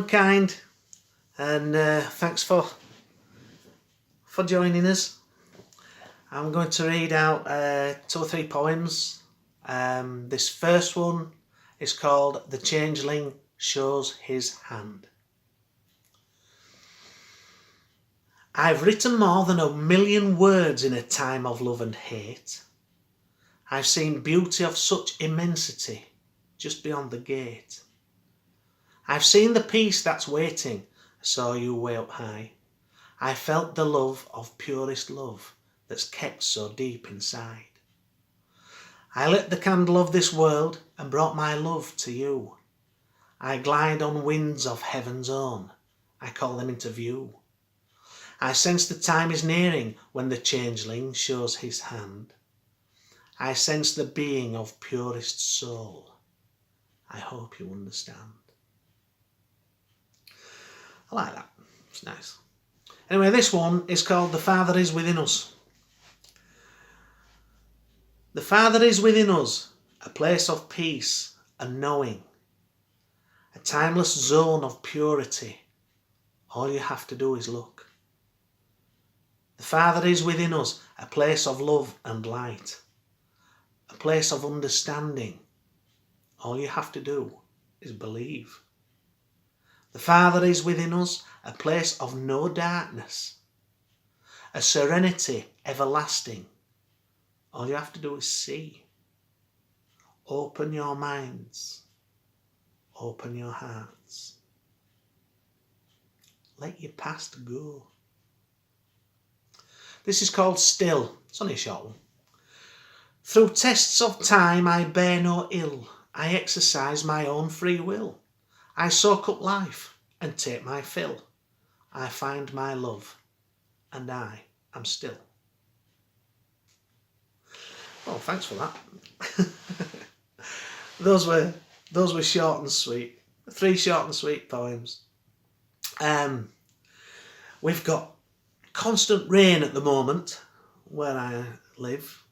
humankind, and thanks for joining us. I'm going to read out 2 or 3 poems. This first one is called The Changeling Shows His Hand. I've written more than 1,000,000 words in a time of love and hate. I've seen beauty of such immensity just beyond the gate. I've seen the peace that's waiting, I saw you way up high. I felt the love of purest love that's kept so deep inside. I lit the candle of this world and brought my love to you. I glide on winds of heaven's own, I call them into view. I sense the time is nearing when the changeling shows his hand. I sense the being of purest soul. I hope you understand. I like that. It's nice. Anyway, this one is called The Father is Within Us. The Father is within us, a place of peace and knowing, a timeless zone of purity. All you have to do is look. The Father is within us, a place of love and light, a place of understanding. All you have to do is believe. The Father is within us, a place of no darkness, a serenity everlasting. All you have to do is see. Open your minds, open your hearts. Let your past go. This is called Still. It's only a short one. Through tests of time I bear no ill. I exercise my own free will. I soak up life and take my fill. I find my love and I am still. Oh, thanks for that. Those were short and sweet. 3 short and sweet poems. We've got constant rain at the moment where I live,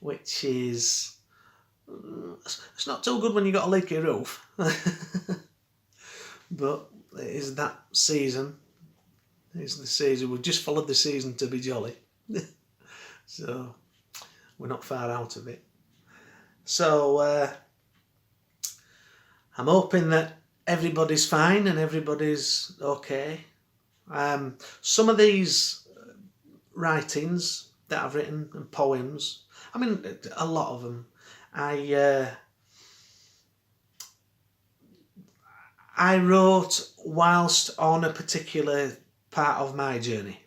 which is, it's not too good when you got a leaky roof. But it is that season. It's the season. We've just followed the season to be jolly. So we're not far out of it. So I'm hoping that everybody's fine and everybody's okay. Some of these writings that I've written and poems, I mean a lot of them, I wrote whilst on a particular part of my journey,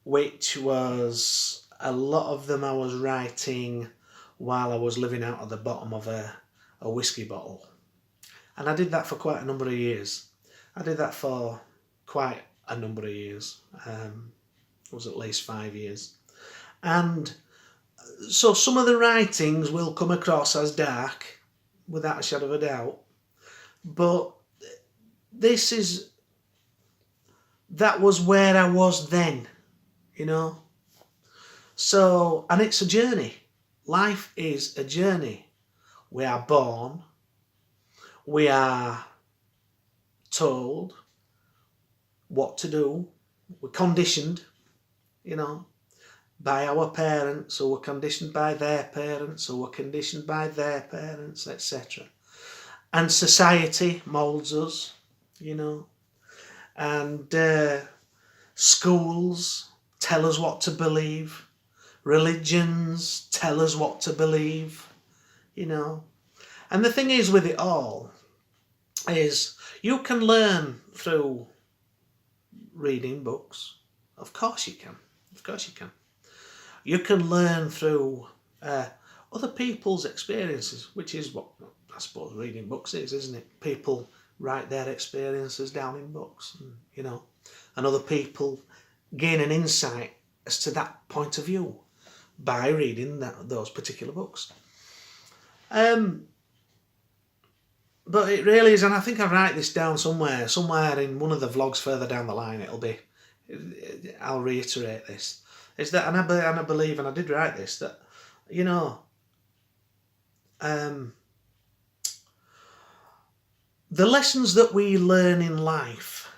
which was a lot of them I was writing while I was living out of the bottom of a whiskey bottle. And I did that for quite a number of years. I did that for quite a number of years. It was at least 5 years. And so some of the writings will come across as dark, without a shadow of a doubt. But that was where I was then, you know. So, and it's a journey. Life is a journey. We are born, we are told what to do, we're conditioned, you know, by our parents, or we're conditioned by their parents, or we're conditioned by their parents, etc. And society moulds us, you know, and schools tell us what to believe. Religions tell us what to believe, you know. And the thing is with it all is you can learn through reading books. Of course you can. Of course you can. You can learn through other people's experiences, which is what I suppose reading books is, isn't it? People write their experiences down in books, you know, and other people gain an insight as to that point of view by reading those particular books. But it really is, and I think I write this down somewhere in one of the vlogs further down the line. I'll reiterate this. Is that, and I believe, and I did write this, that, you know, The lessons that we learn in life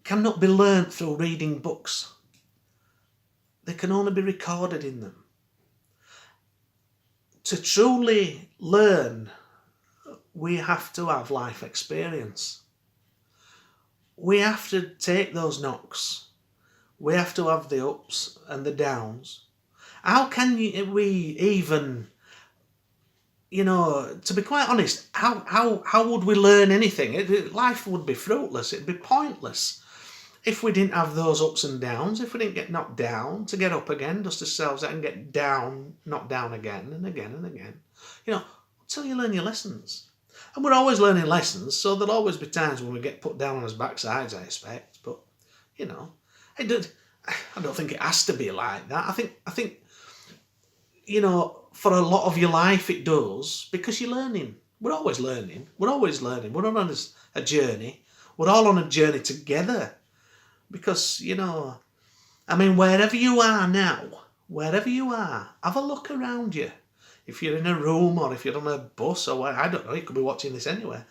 cannot be learnt through reading books. They can only be recorded in them. To truly learn, we have to have life experience. We have to take those knocks. We have to have the ups and the downs. How can we even, to be quite honest, how would we learn anything? Life would be fruitless, it'd be pointless if we didn't have those ups and downs, if we didn't get knocked down, to get up again, dust ourselves out and get down, knocked down again and again and again. Until you learn your lessons. And we're always learning lessons, so there'll always be times when we get put down on our backsides, I expect. But, I don't think it has to be like that. I think for a lot of your life it does, because you're learning. We're always learning. We're all on a journey. We're all on a journey together. Because, wherever you are now, have a look around you. If you're in a room or if you're on a bus or I don't know, you could be watching this anywhere.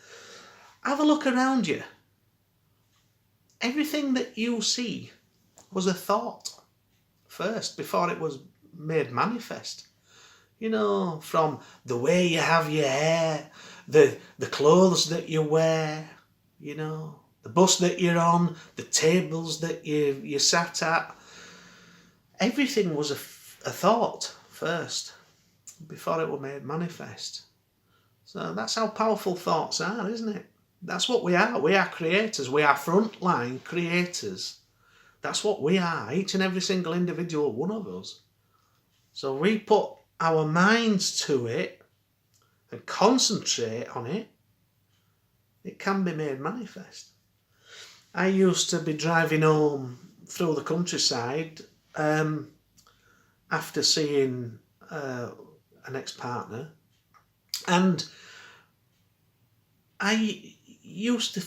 Have a look around you. Everything that you see was a thought first, before it was made manifest. From the way you have your hair, the clothes that you wear, the bus that you're on, the tables that you sat at. Everything was a thought first, before it was made manifest. So that's how powerful thoughts are, isn't it? That's what we are. We are creators. We are frontline creators. That's what we are, each and every single individual one of us. So we put our minds to it and concentrate on it, it can be made manifest. I used to be driving home through the countryside after seeing an ex-partner, and I used to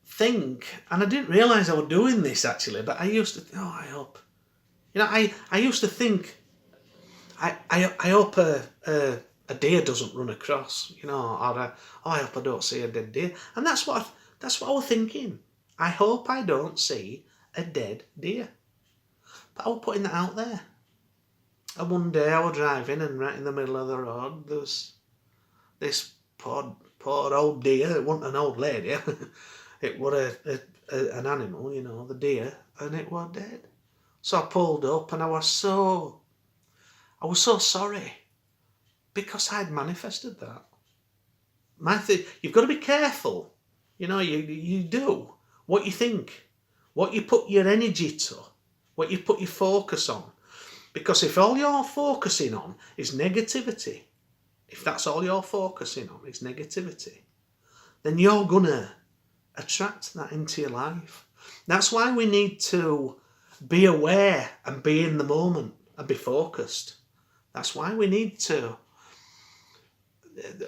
think, and I didn't realise I was doing this actually, but I used to, I hope, I used to think, I hope a deer doesn't run across, or I hope I don't see a dead deer. And that's what I was thinking. I hope I don't see a dead deer. But I was putting that out there. And one day I was driving, and right in the middle of the road there was this poor old deer. It wasn't an old lady. It was an animal, the deer, and it was dead. So I pulled up, and I was so sorry, because I'd manifested that. You've got to be careful. You do what you think, what you put your energy to, what you put your focus on. Because if all you're focusing on is negativity, if that's all you're focusing on is negativity, then you're going to attract that into your life. That's why we need to be aware and be in the moment and be focused. That's why we need to.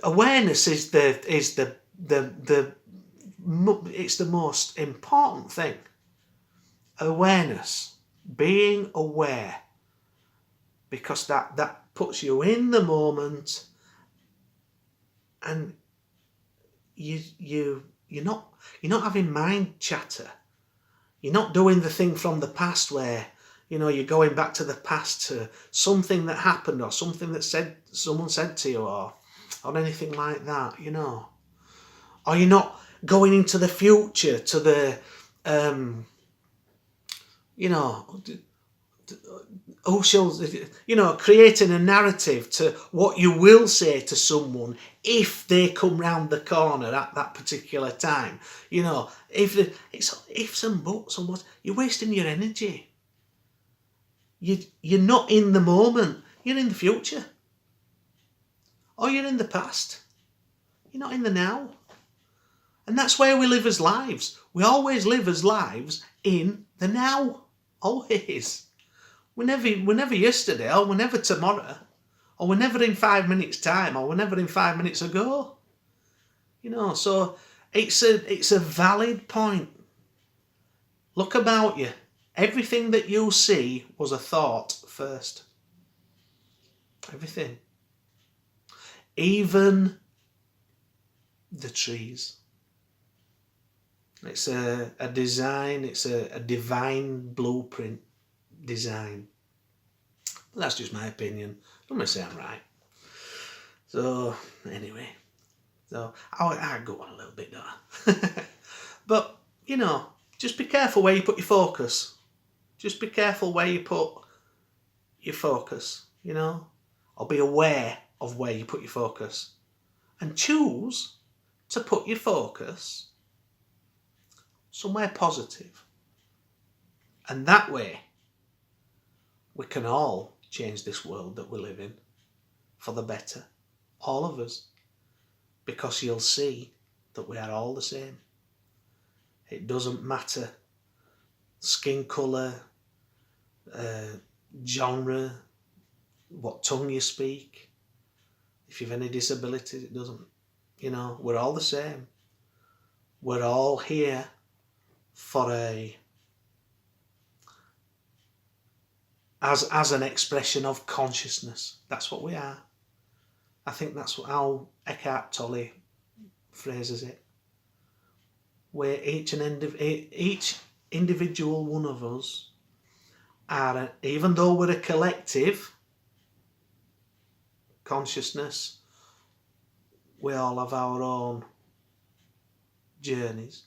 Awareness is the most important thing. Awareness, being aware, because that puts you in the moment, and you're not having mind chatter. You're not doing the thing from the past where you're going back to the past to something that happened or something that someone said to you or anything like that, Or you're not going into the future to the, creating a narrative to what you will say to someone if they come round the corner at that particular time. If it's ifs and buts and what, you're wasting your energy. You're not in the moment. You're in the future. Or you're in the past. You're not in the now. And that's where we live as lives. We always live as lives in the now. Always. We're never yesterday, or we're never tomorrow, or we're never in 5 minutes time, or we're never in 5 minutes ago. So it's a valid point. Look about you. Everything that you see was a thought first. Everything. Even the trees. It's a design, it's a divine blueprint design. But that's just my opinion. I'm going to say I'm right. So, anyway. So, I go on a little bit, don't I? But, you know, just be careful where you put your focus. Just be careful where you put your focus, you know. Or be aware of where you put your focus. And choose to put your focus somewhere positive. And that way, we can all change this world that we live in for the better. All of us. Because you'll see that we are all the same. It doesn't matter skin colour, genre, what tongue you speak. If you've any disabilities, it doesn't. You know, we're all the same. We're all here for as an expression of consciousness. That's what we are. I think that's how Eckhart Tolle phrases it. Where each individual one of us are, even though we're a collective consciousness, we all have our own journeys.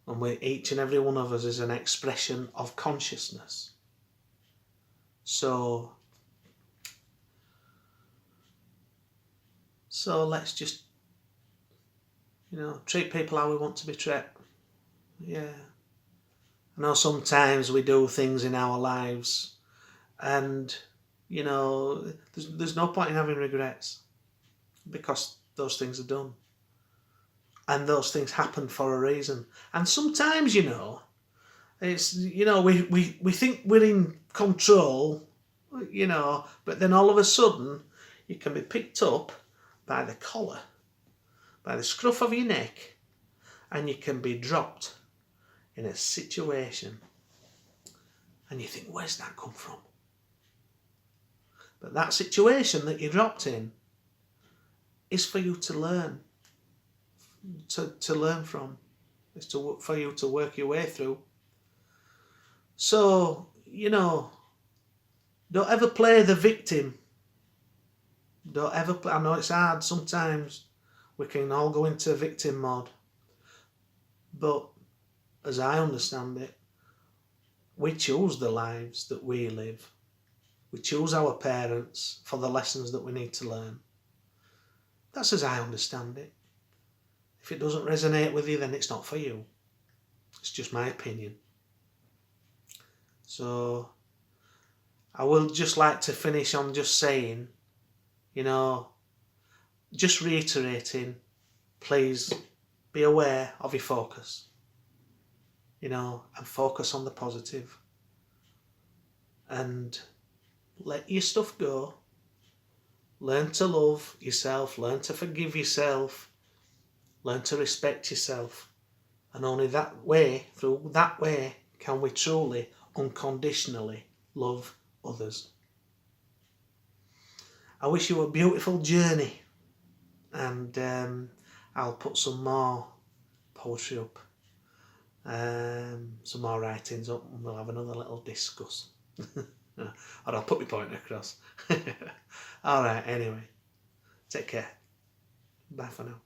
And each and every one of us is an expression of consciousness. So let's just, you know, treat people how we want to be treated. Yeah. I know sometimes we do things in our lives and, you know, there's no point in having regrets because those things are done. And those things happen for a reason. And sometimes, you know, it's, you know, we think we're in control, you know, but then all of a sudden you can be picked up by the collar, by the scruff of your neck, and you can be dropped in a situation and you think, where's that come from? But that situation that you're dropped in is for you to learn, to learn from. It's for you to work your way through. So, you know, don't ever play the victim. Don't ever play. I know it's hard sometimes. We can all go into victim mode. But as I understand it, we choose the lives that we live. We choose our parents for the lessons that we need to learn. That's as I understand it. If it doesn't resonate with you, then it's not for you. It's just my opinion. So I will just like to finish on just saying, you know, just reiterating, please be aware of your focus, you know, and focus on the positive. And let your stuff go. Learn to love yourself, learn to forgive yourself, learn to respect yourself. And only that way, through that way, can we truly, unconditionally love others. I wish you a beautiful journey, and I'll put some more poetry up, some more writings up, and we'll have another little discuss. Or I'll put my point across. Alright, anyway, take care. Bye for now.